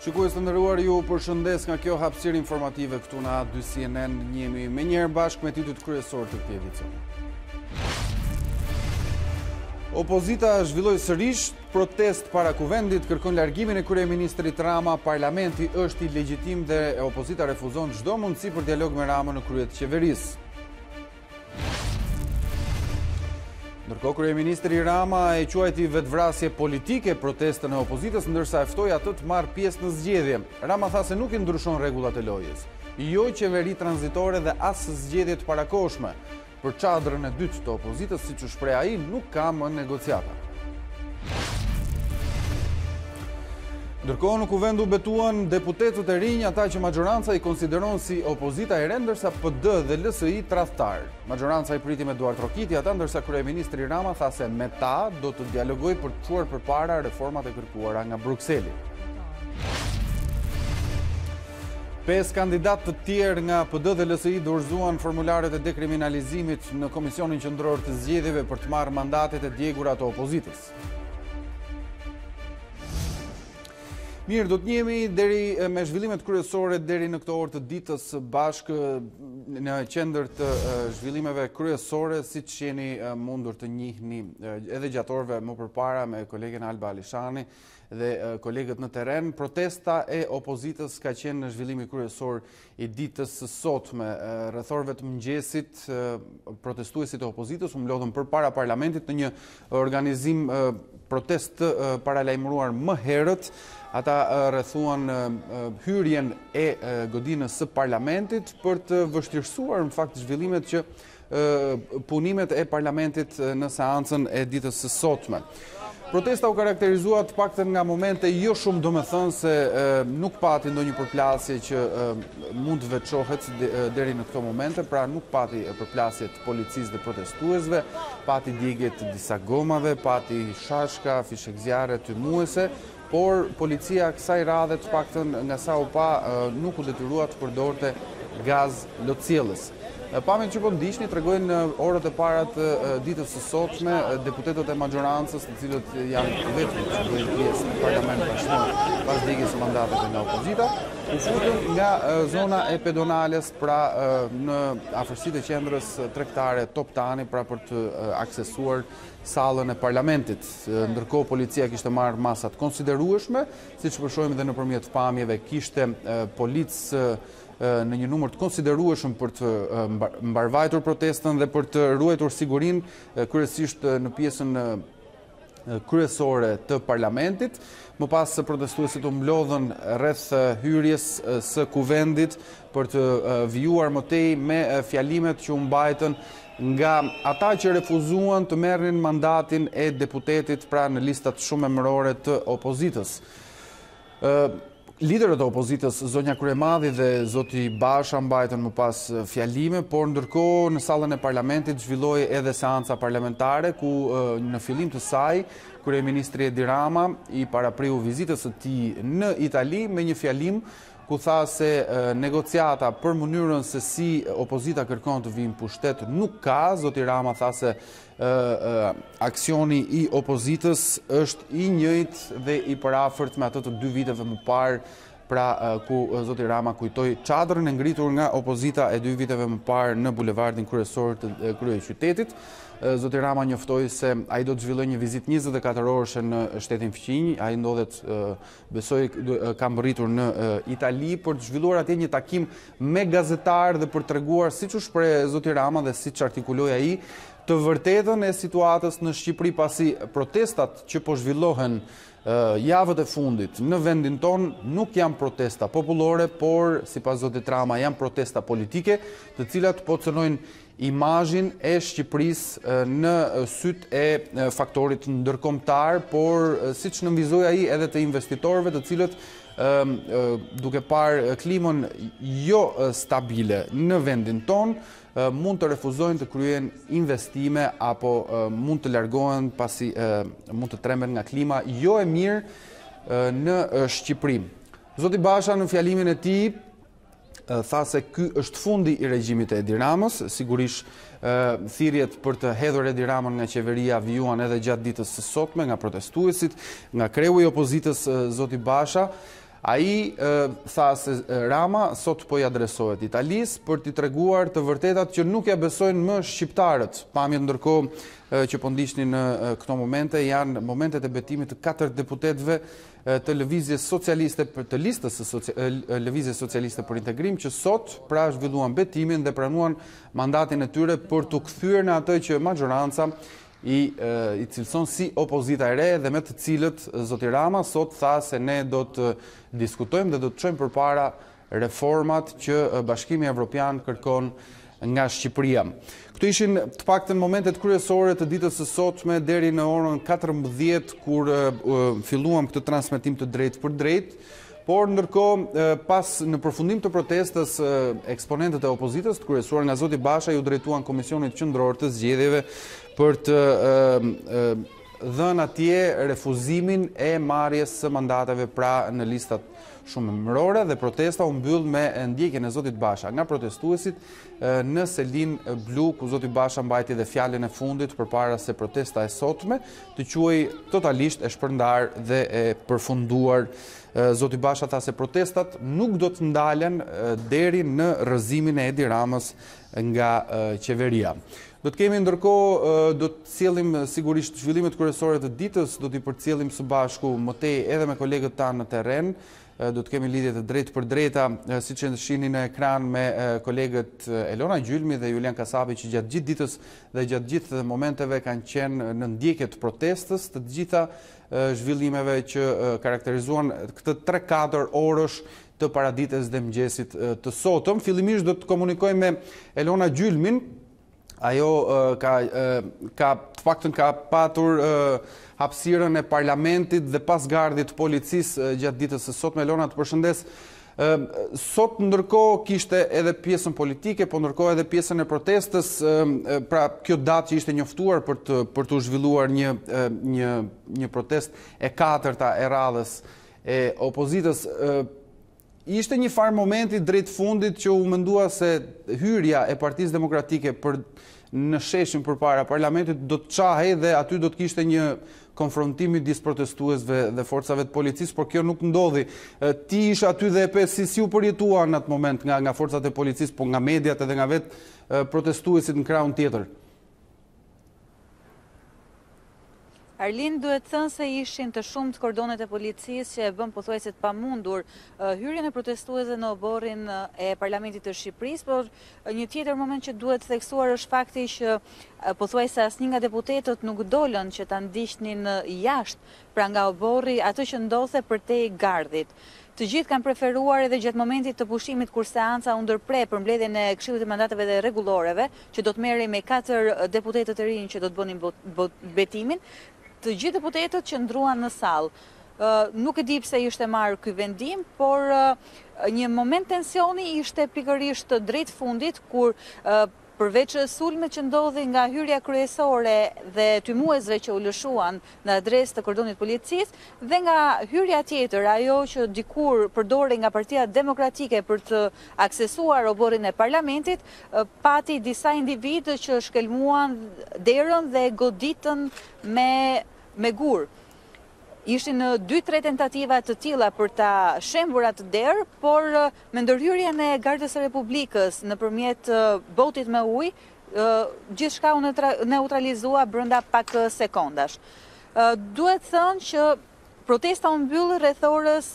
Shikues të nderuar, ju përshëndes nga kjo hapësirë informative këtu në A2 CNN. Jemi me njëherë bashkë me titujt kryesor të këtij edicioni. Opozita zhvilloi sërish protest para kuvendit, kërkon largimin e kryeministrit Rama. Parlamenti është i legjitim dhe opozita refuzon çdo mundësi për dialog me Ramën në krye të qeverisë. Ndërkohë, kryeministri Rama e quajti vetvrasje politike protestën e opozitës, ndërsa e ftoi atë të marrë pjesë në zgjedhje. Rama tha se nuk i ndryshon rregullat e lojës, jo qeveri tranzitore dhe as zgjedhje të parakohshme. Për çadrën e dytë të opozitës, siç u shpreh ai, nuk ka më negociata. Ndërkohë, në kuvend u betuan deputetët e rinj, ata që majoranca i konsideron si opozita e re, ndërsa PD dhe LSI tradhtar. Majoranca i priti me duart rokiti ata, ndërsa kryeministri Rama tha se me ta do të dialogoj për të çuar përpara reformat e kërkuara nga Brukseli. 5 kandidatë të tjerë nga PD dhe LSI dorëzuan formularet e dekriminalizimit në Komisionin Qendror të Zgjedhjeve për të marrë mandatet e djegura të opozitës. Mirë, do të njemi deri me zhvillimet kryesore deri në këto orë të ditës bashkë në qendër të zhvillimeve kryesore, siç jeni mundur të njihni edhe gjatë orëve më përpara me kolegen Alba Alishani dhe kolegët në terren. Protesta e opozitës ka qenë në zhvillimi kryesor i ditës së sotme. Rreth orëve të mëngjesit, protestuesit e opozitës u mblodhën përpara parlamentit në një organizim protest të paralajmëruar më herët. Ata rrethuan hyrjen e godinës së parlamentit për të vështirësuar në fakt zhvillimet që punimet e parlamentit në seancën e ditës së sotme. Protesta u karakterizua të paktën nga momente jo shumë domethënëse, nuk pati ndonjë përplasje që mund të veçohet deri në këto momente, pra nuk pati përplasje të policisë dhe protestuesve, pati djegje të disa gomave, pati shashka, fishek zjarre, tymuese, por policia kësaj radhe të paktën nga sa u pa nuk u detyrua të përdorte gaz lotësielës. Pamjen që po ndiqni tregojnë orët e para të ditës së sotme deputetët e majorancës, të cilët janë vetëm që bëjnë pjesë në parlament bashkëpunor pas djegjes së mandateve nga opozita, u futën nga zona e pedonales, pra në afërsitë e qendrës tregtare Top Tani, pra për të aksesuar sallën e parlamentit. Ndërkohë policia kishte marrë masa të konsiderueshme, siç po shohim edhe nëpërmjet pamjeve, kishte policë në një numër të konsiderueshëm për të mbarvajtur protestën dhe për të ruajtur sigurinë, kryesisht në pjesën kryesore të parlamentit. Më pas protestuesit u mblodhën rreth hyrjes së kuvendit për të vijuar më tej me fjalimet që u mbajtën nga ata që refuzuan të merrnin mandatin e deputetit, pra në listat shumë emërore të opozitës. Liderët e opozitës, zonja Kryemadhi dhe zoti Basha, mbajtën më pas fjalime, por ndërkohë në sallën e parlamentit zhvilloi edhe seanca parlamentare ku në fillim të saj kryeministri Edi Rama i parapriu vizitës së tij në Itali me një fjalim ku tha se negociata për mënyrën se si opozita kërkon të vijë pushtet nuk ka. Zoti Rama tha se aksioni i opozitës është i njëjtë dhe i parafërt me atë të 2 viteve më parë, pra ku zoti Rama kujtoi çadrën e ngritur nga opozita e 2 viteve më parë në bulevardin kryesor të kryeqytetit. Zoti Rama njoftoi se ai do të zhvillojë një vizitë 24 orëshe në shtetin Fqinj. Ai ndodhet, besoj, ka mbërritur në Itali për të zhvilluar atje një takim me gazetar dhe për treguar, siç u shpreh zoti Rama dhe siç artikuloi ai, të vërtetën e situatës në Shqipëri, pasi protestat që po zhvillohen javët e fundit në vendin ton nuk janë protesta popullore, por sipas zotit Rama janë protesta politike, të cilat po cënojnë imazhin e Shqipërisë në syt e faktorit ndërkombëtar, por siç nënvizoi ai edhe të investitorëve, të cilët duke parë klimën jo stabile në vendin ton, mund të refuzojnë të kryejnë investime apo mund të largohen pasi mund të tremben nga klima jo e mirë në Shqipëri. Zoti Basha në fjalimin e tij tha se ky është fundi i regjimit të Edi Ramës. Sigurisht thirrjet për të hedhur Edi Ramën nga qeveria vijuan edhe gjatë ditës së sotme nga protestuesit, nga kreu i opozitës zoti Basha. Ai tha se Rama sot po i adresohet Italisë për t'i treguar të vërtetat që nuk ja besojnë më shqiptarët. Pamjet ndërkohë që po ndiqnin në këto momente janë momentet e betimit të 4 deputetëve të Lëvizjes Socialiste të listës së Lëvizjes Socialiste për Integrim që sot pra zhvilluan betimin dhe pranuan mandatin e tyre për t'u kthyer në atë që maxhoranca i cilëson si opozita e re dhe me të cilët zoti Rama sot tha se ne do të diskutojmë dhe do të çojmë përpara reformat që Bashkimi Evropian kërkon nga Shqipëria. Këto ishin të paktën momentet kryesore të ditës së sotme deri në orën 14 kur filluam këtë transmetim të drejtë për drejtë. Por ndërkohë, pas në përfundim të protestës, eksponentët e opozitës të kryesuar nga zoti Basha ju drejtuan Komisionit Qendror të Zgjedhjeve për të dhënë atje refuzimin e marrjes së mandateve pra në listat shumë emërore dhe protesta u mbyll me ndjekjen e zotit Basha nga protestuesit në Selin Blu, ku zoti Basha mbajti dhe fjalën e fundit përpara se protesta e sotme të quhej totalisht e shpërndar dhe e përfunduar. Zoti Basha tha se protestat nuk do të ndalen deri në rrëzimin e Edi Ramës nga qeveria. Do të kemi ndërkohë, do të sjellim sigurisht zhvillimet kryesore të ditës, do t'i përcjellim së bashku më tej edhe me kolegët tanë në terren. Do të kemi lidhje të drejtë për drejta, siç e shihni në ekran me kolegët Elona Gjylmi dhe Julian Kasapi që gjatë gjithë ditës dhe gjatë gjithë momenteve kanë qenë në ndjekje të protestës, të gjitha zhvillimeve që karakterizuan këtë 3-4 orësh të paradites dhe mëngjesit të sotëm. Fillimisht do të komunikoj me Elona Gjylmin. Ajo të paktën ka patur hapësirën e parlamentit dhe pasgardhit policisë gjatë ditës së sotme. Elona, të përshëndes. Sot ndërkohë kishte edhe pjesën politike, po ndërkohë edhe pjesën e protestës, pra kjo datë që ishte njoftuar për të zhvilluar një protest e 4-ta e radhës e opozitës. Ishte një farë momenti drejt fundit që u mendua se hyrja e Partisë Demokratike në sheshin përpara parlamentit do të çahej dhe aty do të kishte një konfrontim midis protestuesve dhe forcave të policisë, por kjo nuk ndodhi. Ti ishe aty dhe si u përjetua në atë moment nga forcat e policisë, po nga mediat edhe nga vetë protestuesit në krahun tjetër? Arlin, duhet thënë se ishin të shumtë kordonet e policisë që e bën pothuajse të pamundur hyrjen e protestuesve në oborrin e Parlamentit të Shqipërisë, por një tjetër moment që duhet theksuar është fakti që pothuajse asnjë nga deputetët nuk dolën që ta ndiqnin jashtë, pra nga oborri, atë që ndodhte përtej gardhit. Të gjithë kanë preferuar edhe gjatë momentit të pushimit kur seanca u ndërpre për mbledhjen e Këshillit të Mandateve dhe Rregulloreve, që do të merrej me 4 deputetët e rinj që do të bënin betimin. Të gjithë deputetët që ndruan në sallë. Nuk e di pse ishte marrë ky vendim, por një moment tensioni ishte pikërisht drejt fundit kur përveç sulmit që ndodhi nga hyrja kryesore dhe tymuesve që u lëshuan në adresë të kordonit policisë dhe nga hyrja tjetër, ajo që dikur përdori nga Partia Demokratike për të aksesuar oborrin e parlamentit, pati disa individë që shkelmuan derën dhe goditën me gur. Ishin 2-3 tentativa të tilla për ta shembur atë derë, por me ndërhyrjen e Gardës së Republikës nëpërmjet botit me ujë, gjithçka u neutralizua brenda pak sekondash. Duhet thënë që protesta u mbyll rreth orës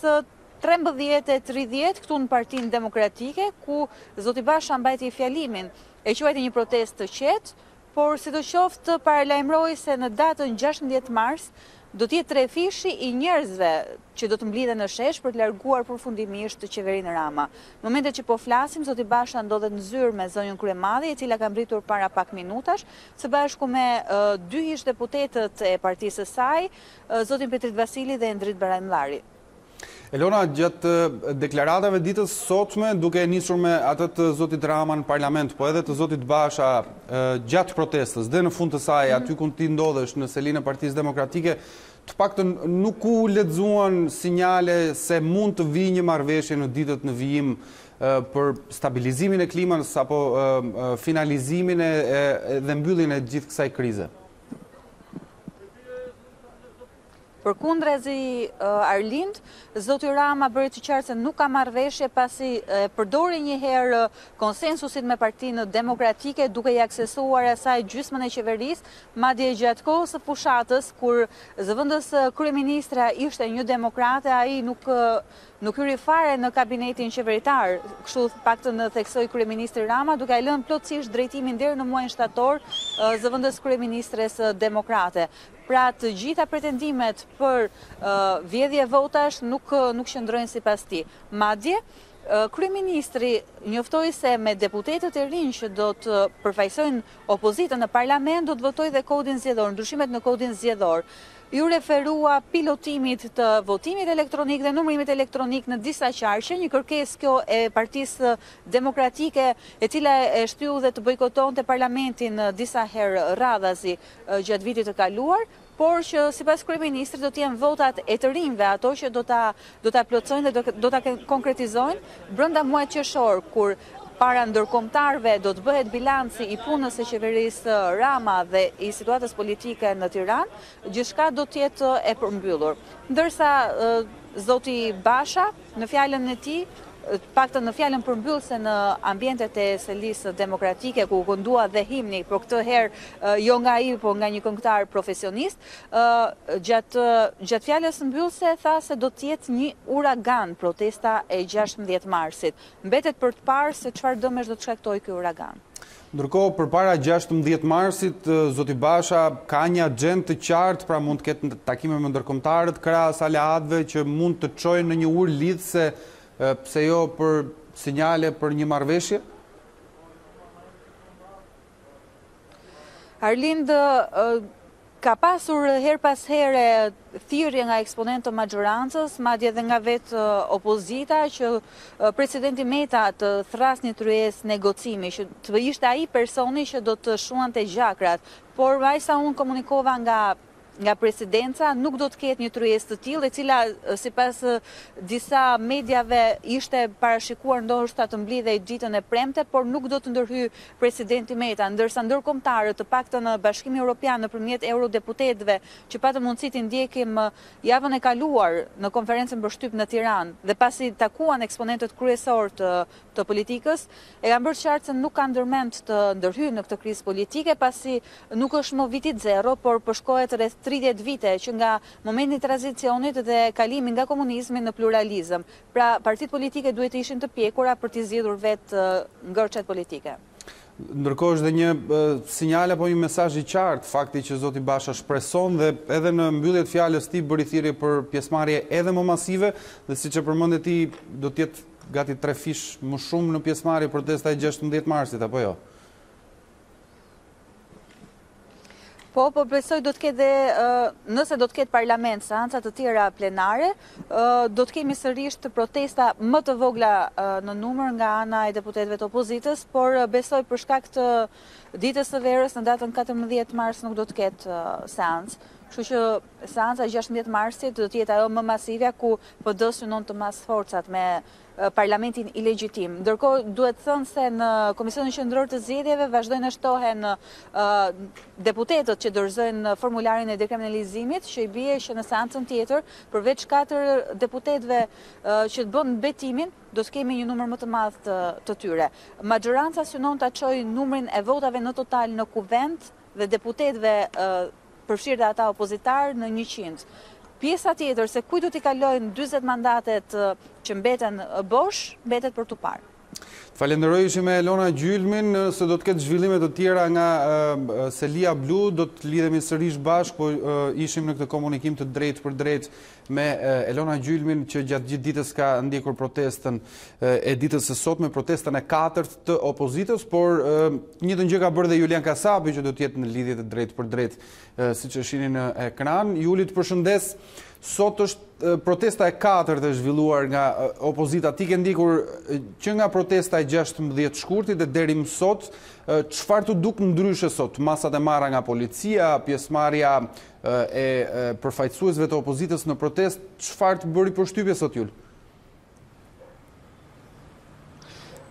13:30 këtu në Partinë Demokratike, ku zoti Basha mbajti fjalimin. E quajti një protestë të qetë, por sidoqoftë paralajmëroi se në datën 16 mars do të jetë trefishi i njerëzve që do të mblidhen në shesh për të larguar përfundimisht qeverinë Rama. Në momentet që po flasim, zoti Basha ndodhet në zyrë me zonjën kryemadhe, e cila ka mbritur para pak minutash, së bashku me 2 ish deputetët e partisë së saj, zotin Petrit Vasili dhe Endrit Baramllari. Elona, gjatë deklaratave ditës sotme, duke nisur me atë të zotit Rama në parlament, po edhe të zotit Basha gjatë protestës dhe në fund të saj, aty ku ti ndodhesh në selinë e Partisë Demokratike, të paktën nuk u lexuan sinjale se mund të vijë një marrëveshje në ditët në vijim për stabilizimin e klimës apo finalizimin dhe mbylljen e gjithë kësaj krize. Përkundrezi Arlind, zoti Rama bëri të qartë se nuk ka marrëveshje pasi përdori një herë konsensusin me Partinë Demokratike duke i aksesuar asaj gjysmën e qeverisë, madje gjatë kohës së fushatës kur zëvendës kryeministra ishte një demokrate, ai nuk hyri fare në kabinetin qeveritar, kështu paktën theksoi kryeministri Rama duke ai lënë plotësisht drejtimin deri në muajin shtator zëvendës kryeministres demokrate. Pra të gjitha pretendimet për vjedhje votash nuk qëndrojnë sipas tij. Madje kryeministri njoftoi se me deputetët e rinj që do të përfaqësojnë opozitën në parlament do të votojë dhe kodin zgjedhor, ndryshimet në kodin zgjedhor. Ju referua pilotimit të votimit elektronik dhe numërimit elektronik në disa qarqe, një kërkesë kjo e Partisë Demokratike, e cila e shtyu dhe të bojkotonte parlamentin disa herë radhazi gjatë vitit të kaluar, por që sipas kryeministrit do të jenë votat e të rinjve, ato që do ta plotësojnë dhe do ta konkretizojnë brenda muajit qershor, kur para ndërkombëtarëve do të bëhet bilanci i punës së qeverisë Rama dhe i situatës politike në Tiranë, gjithçka do të jetë e përmbyllur. Ndërsa zoti Basha në fjalën e tij, paktën në fjalën përmbyllëse në ambientet e selisë demokratike ku këndua dhe himni, por këtë herë jo nga ai, por nga një këngëtar profesionist, gjatë fjalës mbyllëse tha se do të jetë një uragan protesta e 16 marsit. Mbetet për të parë se çfarë dëmesh do të shkaktojë ky uragan. Ndërkohë, përpara 16 marsit, zoti Basha ka një agjendë të qartë, pra mund të ketë takime me ndërkombëtarët krahas aleatëve që mund të çojnë në një urë lidhse, pse jo për sinjale për një marrëveshje? Arlind ka pasur her pas here thirrje nga eksponentë të maxhorancës, madje edhe nga vetë opozita, që presidenti Meta të thrasni tryezë negocimi, që të ishte ai personi që do të shuante gjakrat, por sa unë komunikova nga presidenca nuk do të ketë një tryezë të tillë, e cila sipas disa mediave ishte parashikuar ndoshta të mblidhej ditën e premte, por nuk do të ndërhyj presidenti Meta, ndërsa ndërkombëtarët, të paktën në Bashkimin Evropian nëpërmjet eurodeputetëve që patën mundësi të ndjekim javën e kaluar në konferencën për shtyp në Tiranë dhe pasi takuan eksponentët kryesor të politikës, e kanë bërë qartë se nuk kanë ndërmend të ndërhyjnë në këtë krizë politike, pasi nuk është më viti zero, por përshkohet rreth 30 vite që nga momenti i tranzicionit dhe kalimi nga komunizmi në pluralizëm. Pra, partitë politike duhet të ishin të pjekura për të zgjidhur vetë ngërçet politike. Ndërkohë është dhe një sinjal apo një mesazh i qartë fakti që zoti Basha shpreson dhe edhe në mbyllje të fjalës tij bëri thirrje për pjesëmarrje edhe më masive dhe siç e përmendet ti do të jetë gati 3 fish më shumë në pjesëmarrje protesta e 16 marsit apo jo? Po besoj do të ketë nëse do të ketë parlament, seanca të tjera plenare, do të kemi sërish të protesta më të vogla në numër nga ana e deputetëve të opozitës, por besoj për shkak të ditës së verës në datën 14 mars nuk do të ketë seancë. Kështu që seanca 16 marsit do të jetë ajo më masive ku PD synon të mas forcat me parlamentin ilegjitim. Ndërkohë duhet thënë se në Komisionin Qendror të Zgjedhjeve vazhdojnë shtohen deputetët që dorëzojnë formularin e dekriminalizimit, që i bie që në seancën tjetër, përveç 4 deputetëve që të bënë betimin, do të kemi një numër më të madh të tyre. Maxhoranca synon ta çojë numrin e votave në total në kuvent dhe deputetëve përfshirë dhe ata opozitar në 100. Pjesa tjetër se kujt do t'i kalojnë 40 mandatet që mbeten bosh, mbetet për tu parë. Falenderoj me Elona Gjylmin, se do të ketë zhvillime të tjera nga Selia Blu, do të lidhemi sërish bashkë, po ishim në këtë komunikim të drejt për drejt me Elona Gjylmin, që gjatë gjithë ditës ka ndjekur protestën e ditës së sotme, protestën e 4 të opozitës, por një të gjë ka bërë dhe Julian Kasapi, që do të jetë në lidhje të drejt për drejt, siç e shihni në ekran. Juli, të përshëndes. Sot është protesta e 4 e zhvilluar nga opozita. Ti ke ndjekur që nga protesta e 16 shkurtit dhe deri më sot, çfarë të duk ndryshe sot? Masat e marra nga policia, pjesëmarrja e përfaqësuesve të opozitës në protest, çfarë të bëri përshtypje sot, Jul?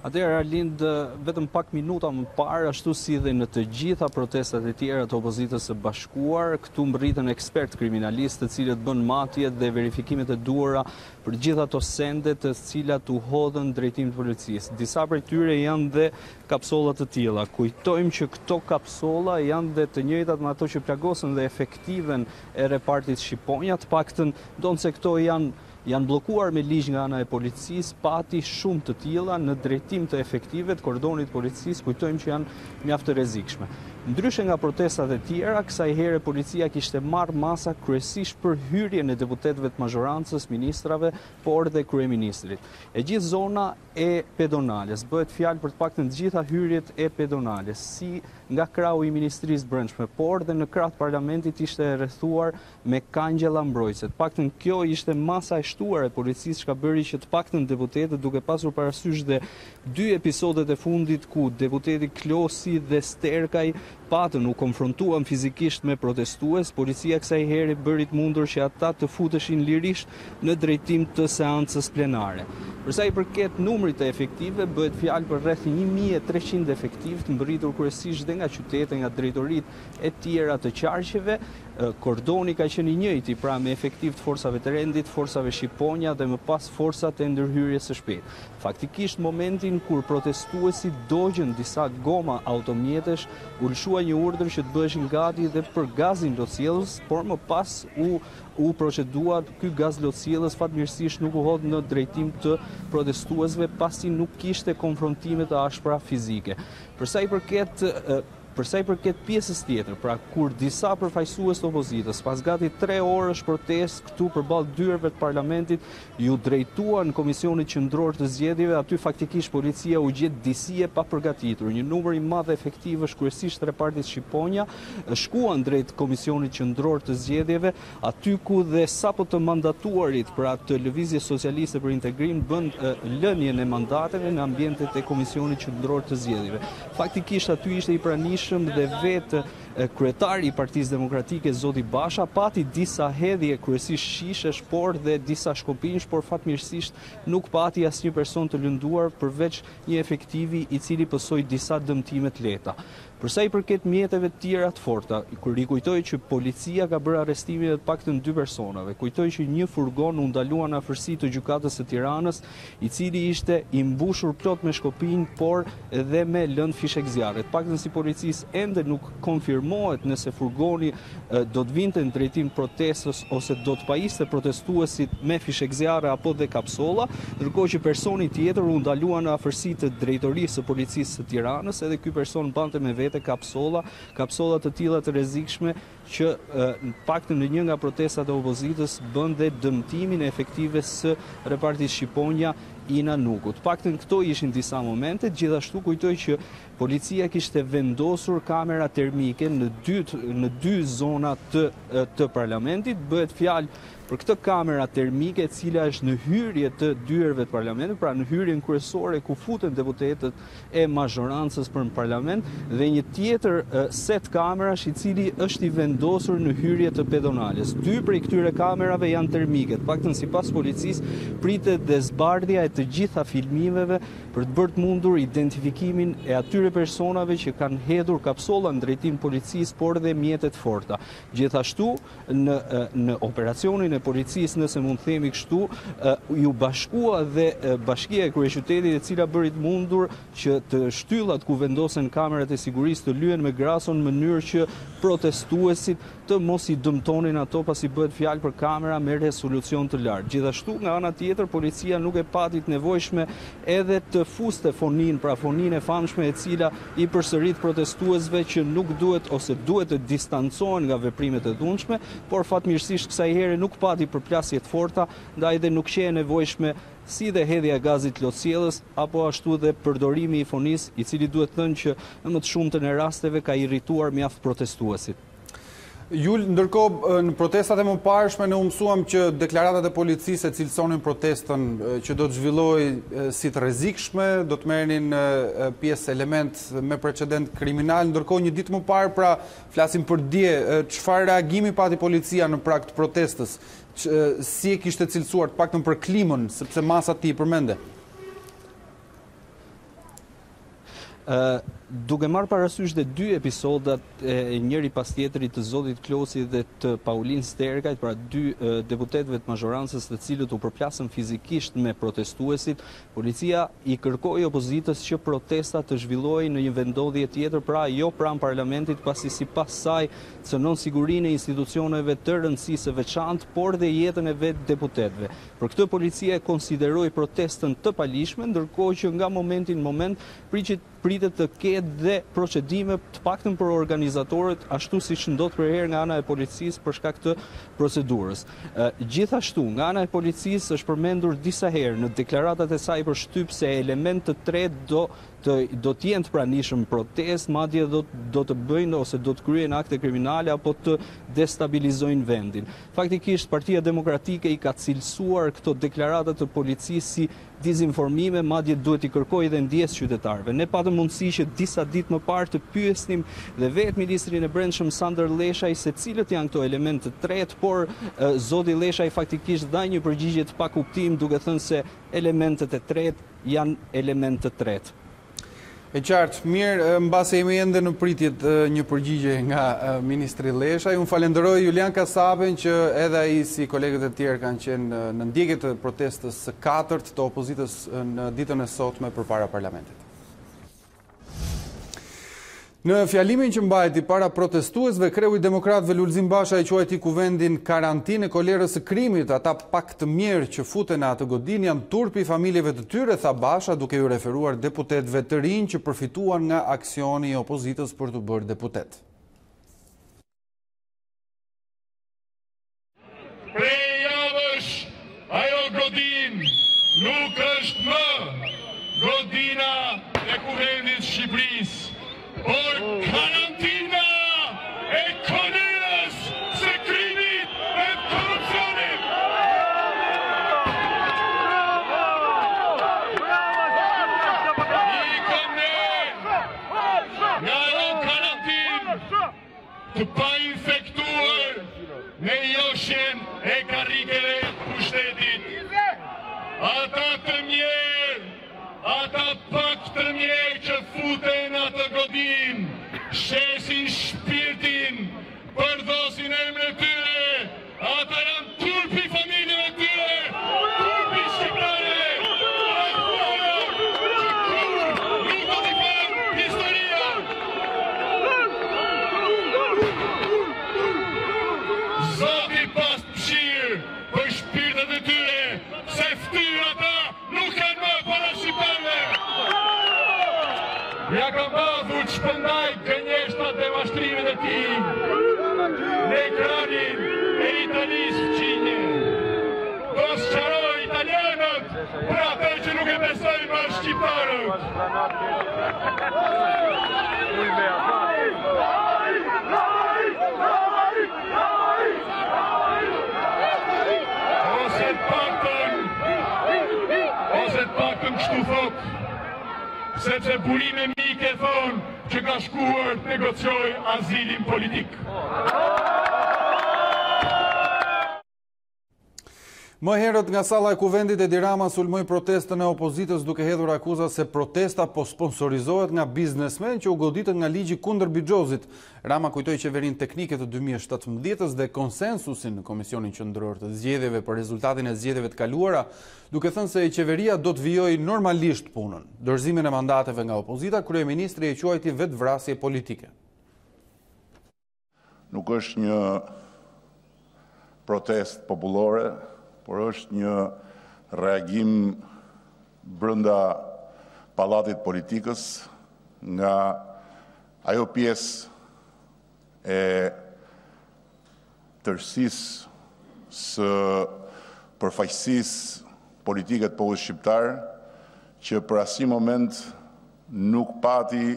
Atëherë Arlind, vetëm pak minuta më parë, ashtu si dhe në të gjitha protestat e tjera të opozitës së bashkuar, këtu mbërritën ekspert kriminalistë të cilët bën matjet dhe verifikimet e duhura për gjitha ato sende të cilat u hodhën drejtim të policisë. Disa prej tyre janë dhe kapsolla të tilla. Kujtojmë që këto kapsolla janë dhe të njëjtat me ato që plagosën dhe efektiven e repartit Shqiponja, të paktën ndonse këto janë bllokuar me ligj nga ana e policisë, pati shumë të tilla në drejtim të efektive të kordonit policisë, kujtojmë që janë mjaft të rrezikshme. Ndryshe nga protestat e tjera, kësaj here policia kishte marrë masa kryesisht për hyrjen e deputetëve të mazhorancës, ministrave, por dhe kryeministrit. E gjithë zona e pedonales, bëhet fjalë për të paktën të gjitha hyrjet e pedonales, si nga krahu i Ministrisë Brendshme, por dhe në krah të parlamentit ishte rrethuar me kangjella mbrojtëse. Të paktën kjo ishte masa e shtuar e policisë, çka bëri që të paktën deputetët, duke pasur parasysh dhe dy episodet e fundit ku deputeti Klosi dhe Sterkaj patën u konfrontuan fizikisht me protestues, policia kësaj here bëri të mundur që ata të futeshin lirisht në drejtim të seancës plenare. Për sa i përket numrit të efektive, bëhet fjalë për rreth 1300 efektiv të mbërritur kryesisht dhe nga qytete, nga drejtoritë e tjera të qarqeve. Kordoni ka qenë i njëjti, pra me efektiv të forcave të rendit, forcave Shqiponja dhe më pas forcat e ndërhyrjes së shpejtë. Faktikisht momentin kur protestuesit dogjën disa goma automjetesh, u lëshua një urdhër që të bëheshin gati dhe për gazin lotësjellës, por më pas u procedua ky gaz lotësjellës fatmirësisht nuk u hodh në drejtim të protestuesve pasi nuk kishte konfrontime të ashpra fizike. Përsa i përket pjesës tjetër, pra kur disa përfaqësues të opozitës, pas gati 3 orësh protestë këtu përballë dyerve të parlamentit, ju drejtuan Komisionit Qendror të Zgjedhjeve, aty faktikisht policia u gjet disije pa përgatitur. Një numër i madh efektivësh, kryesisht repartit Shqiponja, shkuan drejt Komisionit Qendror të Zgjedhjeve, aty ku dhe sapo të mandatuarit, pra të Lëvizjes Socialiste për Integrim, bën lënien e mandateve në ambientet e Komisionit Qendror të Zgjedhjeve. Faktikisht aty ishte i pranishëm dhe vetë kryetari i Partisë Demokratike Zoti Basha pati disa hedhje kryesisht shishesh, por dhe disa shkopinj, por fatmirësisht nuk pati asnjë person të lënduar përveç një efektivi i cili pësoi disa dëmtime të lehta. Përsa i përket mjeteve të tjera të forta, kur rikujtoj që policia ka bërë arrestimin e të paktën 2 personave, kujtoj që një furgon u ndaluan në afërsi të gjykatës së Tiranës, i cili ishte i mbushur plot me shkopinj, por edhe me lëndë fishek zjarre. Të paktën si policisë ende nuk konfirmohet nëse furgoni do të vinte në drejtim protestës ose do të pajiste protestuesit me fishek zjarre apo dhe kapsolla, ndërkohë që personi tjetër u ndaluan në afërsi të drejtorisë së policisë së Tiranës, edhe ky person bante me vete kapsolla të tilla të rrezikshme që në paktën në një nga protestat e opozitës bën dhe dëmtimin e efektive së repartit Shqiponja Ina Nukut. Paktën këto ishin disa momente, gjithashtu kujtoj që policia kishte vendosur kamera termike në dy zona të parlamentit, bëhet fjalë për këtë kamera termike e cila është në hyrje të dyerve të parlamentit, pra në hyrjen kryesore ku futen deputetët e mazhorancës për në parlament, dhe një tjetër set kamerash i cili është i vendosur në hyrje të pedonales. 2 prej këtyre kamerave janë termike, të paktën sipas policisë pritet dhe zbardhja e të gjitha filmimeve për të bërë mundur identifikimin e atyre personave që kanë hedhur kapsolla në drejtim policisë, por dhe mjetet forta. Gjithashtu në operacionin e policisë, nëse mund themi kështu, ju bashkua dhe Bashkia e Kryeqytetit, e cila bëri të mundur që të shtyllat ku vendosen kamerat e sigurisë të lyen me grason në mënyrë që protestuesit të mos i dëmtonin ato pasi bëhet fjalë për kamera me resolucion të lartë. Gjithashtu nga ana tjetër policia nuk e pati të nevojshme edhe të fuste fonin, pra fonin e famshme e cila i përsërit protestuesve që nuk duhet ose duhet të distancohen nga veprimet e dhunshme, por fatmirësisht kësaj here nuk pati përplasje të forta, ndaj dhe nuk qe e nevojshme si dhe hedhja e gazit lotësjellës apo ashtu dhe përdorimi i fonisë, i cili duhet thënë që në më të shumtën e rasteve ka irrituar mjaft protestuesit. Jul, ndërkohë në protestat e mëparshme ne u mësuam që deklaratat e policisë e cilësonin protestën që do të zhvillojë si të rrezikshme, do të merrnin pjesë element me precedent kriminal, ndërkohë një ditë më parë, pra flasim për dje, çfarë reagimi pati policia në prag të protestës? Si e kishte cilësuar të paktën për klimën, sepse masa ti përmende? Duke marrë parasysh dhe dy episodat njëri pas tjetrit të Zotit Klosi dhe të Paulin Sterkajt, pra dy deputetëve të mazhorancës të cilët u përplasën fizikisht me protestuesit, policia i kërkoi opozitës që protesta të zhvillojë në një vendodhje tjetër, pra jo pranë parlamentit, pasi sipas saj cënon sigurinë e institucioneve të rëndësisë së veçantë, por dhe jetën e vetë deputetëve. Për këtë policia e konsideroi protestën të palishme, ndërkohë që nga momenti në moment pritet të ketë dhe procedime të paktën për organizatorët, ashtu siç ndodh për herë nga ana e policisë për shkak të procedurës. Gjithashtu, nga ana e policisë është përmendur disa herë në deklaratat e saj për shtyp se element të tretë do të jenë të pranishëm protestë, madje do të bëjnë ose do të kryejnë akte kriminale apo të destabilizojnë vendin. Faktikisht, Partia Demokratike i ka cilësuar këto deklarata të policisë si dizinformime, madje duhet i kërkojë dhe ndjes qytetarëve. Ne patëm mundësi që disa ditë më parë të pyesnim dhe vetë ministrin e Brendshëm Sandër Leshaj se cilët janë këto elemente të tretë, por zoti Leshaj faktikisht dha një përgjigje të pakuptim duke thënë se elementet e tretë janë elemente të tretë. E qartë, mirë, mbase jemi ende në pritjet një përgjigje nga Ministri Leshaj. Unë falenderoj Julian Kasapin që edhe ai si kolegët e tjerë kanë qenë në ndjekje të protestës së katërt të opozitës në ditën e sotme përpara parlamentit. Në fjalimin që mbajti para protestuesve, kreu i demokratëve Lulzim Basha i quajti kuvendin karantinë e kolerës së krimit. Ata pak të mirë që futen në atë godin janë turpi familjeve të tyre, tha Basha, duke ju referuar deputetëve të rinj që përfituan nga aksioni i opozitës për të bërë deputet. Prej javësh, ajo godin nuk është më godina e kuvendit Shqipërisë, por karantina e kolerës së krimit e korrupsionit. Ikëm ne nga ajo karantinë të pa infektuar me joshjen e karrikeve të pushtetit. Ata të mirë, ata pak të mirë që futen atë godin, shesin shpirtin, përdosin emrin e tyre, ata janë turpi familjeve tyre, turpi shqiptare, nuk do t'i falë historia. Zoti pas mëshirë për shpirtet e tyre, se ftyrë ata nuk kanë më para shqiptarëve. Ja ka badhur që shpëndaj gënjeshtat dhe mashtrimit e tij në ekranin e Italisë fqinje. Do sqaroj italianët për atë që nuk e besojnë më shqiptarët. Ose të paktën kështu thot, sepse burime mike thonë që ka shkuar të negocioj azilin politik. Më herët nga salla e kuvendit Edi Rama sulmoi protestën e opozitës duke hedhur akuza se protesta po sponsorizohet nga biznesmen që u goditën nga ligji kundër Bixhozit. Rama kujtoi qeverinë teknike të 2017-s dhe konsensusin në Komisionin Qendror të Zgjedhjeve për rezultatin e zgjedhjeve të kaluara, duke thënë se qeveria do të vijojë normalisht punën. Dorëzimin e mandateve nga opozita, kryeministri e quajti vetvrasje politike. Nuk është një protest popullore, por është një reagim brenda pallatit politikës nga ajo pjesë e tërësisë së përfaqësisë politike të popullit shqiptar, që për asnjë moment nuk pati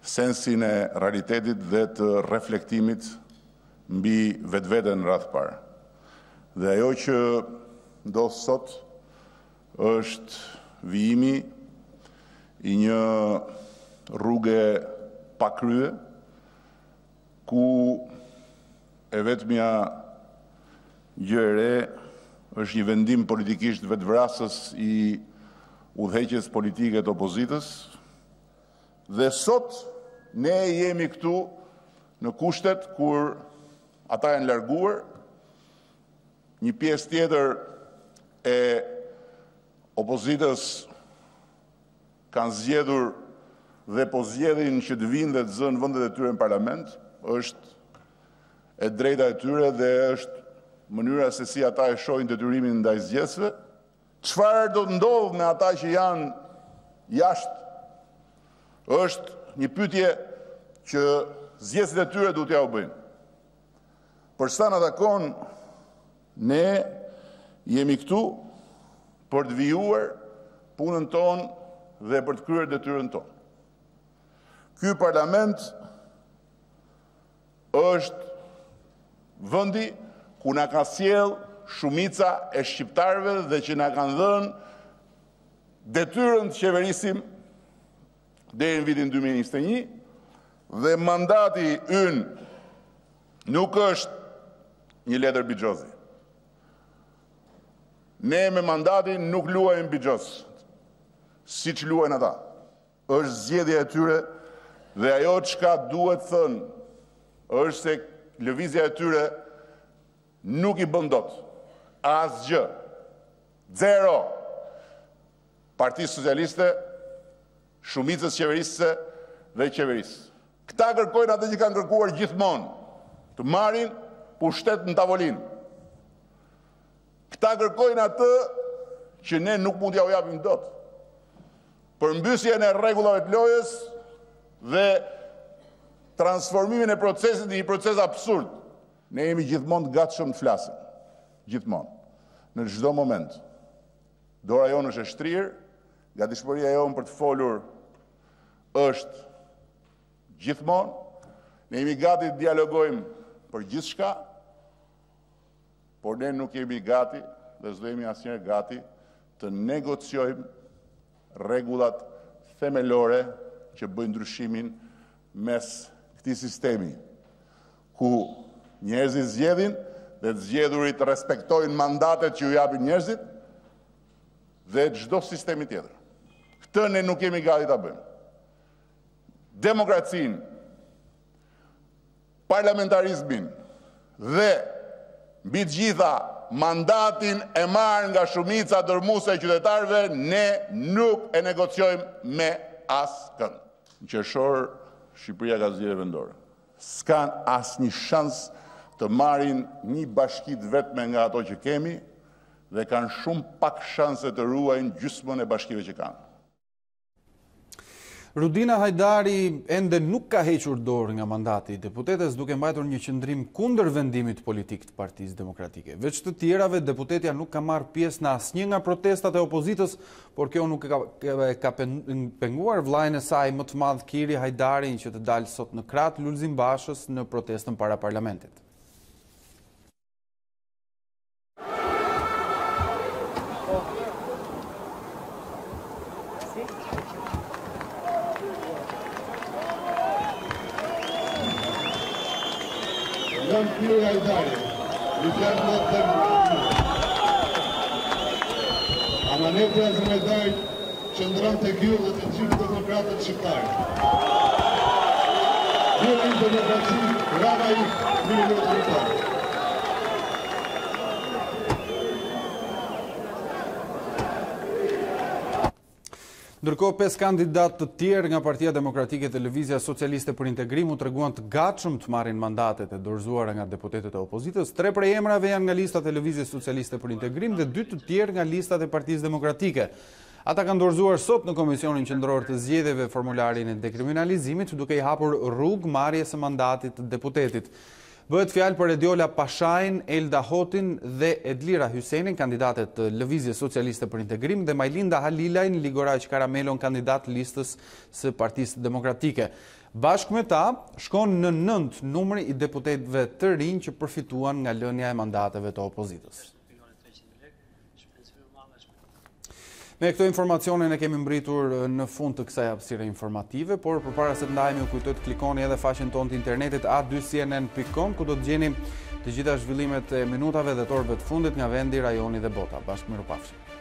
sensin e realitetit dhe të reflektimit mbi vetveten rreth parë. Dhe ajo që ndodh sot është vijimi i një rruge pa krye, ku e vetmja gjë e re është një vendim politikisht vetvrasës i udhëheqjes politike të opozitës, Dhe sot ne jemi këtu në kushtet kur ata janë larguar, një pjesë tjetër e opozitës kanë zgjedhur dhe po zgjedhin që të vinë dhe të zënë vendet e tyre në parlament, është e drejta e tyre dhe është mënyra se si ata e shohin detyrimin ndaj zgjedhësve. Çfarë do të ndodhë me ata që janë jashtë? Është një pyetje që zgjedhësit e tyre duhet ja u bëjnë. Për sa na takon, ne jemi këtu për të vijuar punën tonë dhe për të kryer detyrën tonë. Ky parlament është vendi ku na ka sjell shumica e shqiptarëve dhe që na kanë dhënë detyrën të qeverisim deri në vitin 2021 dhe mandati ynë nuk është një letër bixhozi. Ne me mandatin nuk luajmë bixhoz, siç luajnë ata. Është zgjedhja e tyre dhe ajo çka duhet thënë është se lëvizja e tyre nuk i bën dot asgjë. Zero. Partisë Socialiste, shumicës qeverisëse dhe qeverisë. Këta kërkojnë atë që kanë kërkuar gjithmonë, të marrin pushtet në tavolinë. Këta kërkojnë atë që ne nuk mund t'ja u japim dot. Përmbysjen e rregullave të lojës dhe transformimin e procesit në një proces absurd. Ne jemi gjithmonë të gatshëm të flasim. Gjithmonë. Në çdo moment. Dora jonë është e shtrirë, gatishmëria jonë për të folur është gjithmonë. Ne jemi gati të dialogojmë për gjithçka, por ne nuk jemi gati dhe s'do jemi asnjëherë gati të negociojmë rregullat themelore që bëjnë ndryshimin mes këtij sistemi, ku njerëzit zgjedhin dhe të zgjedhurit respektojnë mandatet që ju japin njerëzit dhe çdo sistemi tjetër. Këtë ne nuk jemi gati ta bëjmë. Demokracinë, parlamentarizmin dhe mbi të gjitha mandatin e marrë nga shumica dërmuese e qytetarëve, ne nuk e negociojmë me askën. Në qershor, Shqipëria ka zgjedhje vendore. S'kan asnjë shans të marrin një bashki të vetme nga ato që kemi dhe kanë shumë pak shanse të ruajnë gjysmën e bashkive që kanë. Rudina Hajdari ende nuk ka hequr dorë nga mandati i deputetes, duke mbajtur një qëndrim kundër vendimit politik të Partisë Demokratike. Veç të tjerave, deputetja nuk ka marrë pjesë në asnjë nga protestat e opozitës, por kjo nuk ka penguar vllajën e saj më të madh Kiri Hajdarin që të dalë sot në krah Lulzim Bashës në protestën para parlamentit. Jam Kiri Hajdari, një fjalë më të Amaneti Azimedaj qëndron të gjyllë të gjithë demokratët shqiptarë. Gjyllë i demokraci, rama i një minutë shqiptarë. Ndërkohë, 5 kandidat të tjerë nga Partia Demokratike dhe Lëvizja Socialiste për Integrim u treguan të gatshëm të marrin mandatet e dorëzuara nga deputetët e opozitës. 3 prej emrave janë nga listat e Lëvizjes Socialiste për Integrim dhe 2 të tjerë nga listat e Partisë Demokratike. Ata kanë dorëzuar sot në Komisionin Qendror të Zgjedhjeve formularin e dekriminalizimit, duke i hapur rrugë marrjes së mandatit të deputetit. Bëhet fjalë për Ediola Pashajn, Elda Hotin dhe Edlira Hysenin, kandidatet të Lëvizjes Socialiste për Integrim, dhe Majlinda Halilajn, Ligoraj Karamelon, kandidat listës së Partisë Demokratike. Bashkë me ta, shkon në 9 numri i deputetëve të rinj që përfituan nga lënia e mandateve të opozitës. Me këto informacionin e kemi mbritur në fund të kësaj hapësire informative, por përpara se të ndajemi u kujtoj të klikoni edhe faqen tonë të internetit a2cnn.com, ku do të gjeni të gjitha zhvillimet e minutave dhe të orëve të fundit nga vendi, rajoni dhe bota. Bashkë mirupafshim.